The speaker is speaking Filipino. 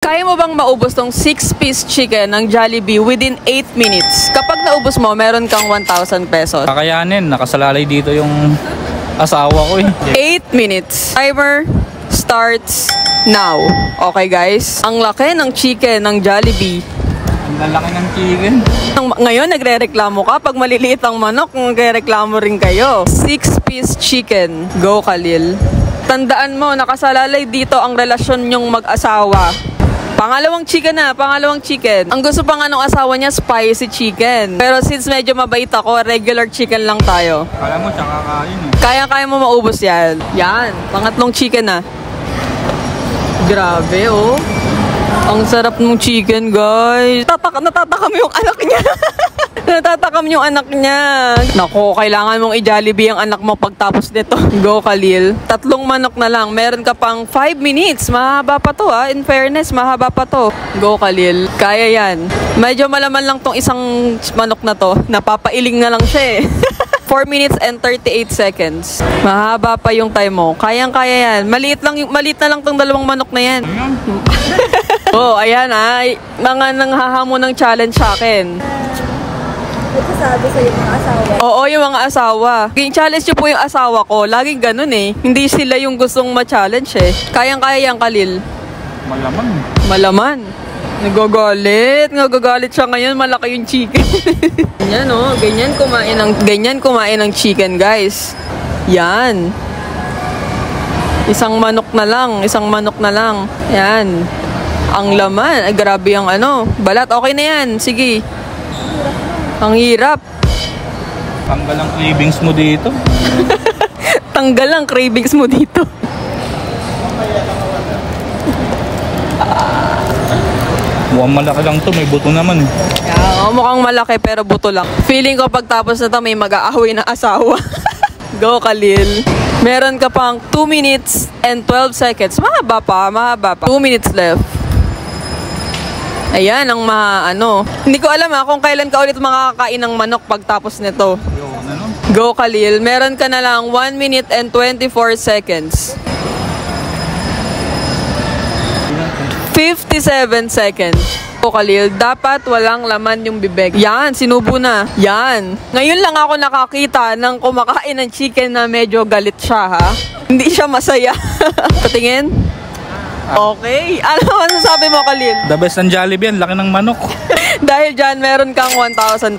Kaya mo bang maubos tong 6-piece chicken ng Jollibee within 8 minutes? Kapag naubos mo, meron kang 1,000 pesos. Kakayanin, nakasalalay dito yung asawa ko eh. 8 minutes. Timer starts now. Okay guys? Ang laki ng chicken ng Jollibee. Ang lalaki ng chicken. Ngayon, nagre-reklamo ka. Pag maliliit ang manok, nagre-reklamo rin kayo. 6-piece chicken. Go, Khalil. Tandaan mo, nakasalalay dito ang relasyon nyong mag-asawa. Pangalawang chicken na, pangalawang chicken. Ang gusto pa nga nung asawa niya, spicy chicken. Pero since medyo mabait ako, regular chicken lang tayo. Kala mo, tsaka kain eh. Kaya mo maubos yan. Yan, pangatlong chicken na. Grabe, oh. Ang sarap ng chicken, guys. Natatakam yung anak niya. Natatakam yung anak niya. Naku, kailangan mong i-Jollibee ang anak mo pagtapos nito. Go, Khalil. 3 manok na lang. Meron ka pang 5 minutes. Mahaba pa to, ha. In fairness, mahaba pa to. Go, Khalil. Kaya yan. Medyo malaman lang tong isang manok na to. Napapailing na lang siya, eh. 4 minutes and 38 seconds. Mahaba pa yung time mo. Kayang-kaya yan. Maliit na lang tong 2 manok na yan. Oh, ayan ha. Mga nanghahamon ng challenge sa akin. Nagsasabi sa'yo mga asawa? Oo, yung mga asawa. Challenge nyo po yung asawa ko. Laging ganun eh. Hindi sila yung gustong ma-challenge eh. Kayang-kaya yan, Khalil. Malaman. Malaman. Nagagalit siya ngayon. Malaki yung chicken. Yan oh. Ganyan kumain ng chicken, guys. Yan. Isang manok na lang. Yan. Ang laman. Ay, grabe yung balat. Okay na yan. Sige. Ang hirap. Tanggal ang cravings mo dito. Tanggal ang cravings mo dito. Mukhang malaki lang to. May buto naman. Yeah, mukhang malaki pero buto lang. Feeling ko pagtapos na to may mag-aahoy na asawa. Go, Khalil. Meron ka pang 2 minutes and 12 seconds. Mahaba pa. 2 minutes left. Ayan, ang Hindi ko alam kung kailan ka ulit makakain ng manok pagtapos nito. Go, Khalil. Meron ka na lang 1 minute and 24 seconds. 57 seconds. Go, Khalil. Dapat walang laman yung bibig. Yan, sinubo na. Yan. Ngayon lang ako nakakita ng kumakain ng chicken na medyo galit siya, ha? Hindi siya masaya. Patingin. Okay. Ano masasabi mo, Khalil? The best ng Jollibee, laki ng manok. Dahil dyan, meron kang 1,000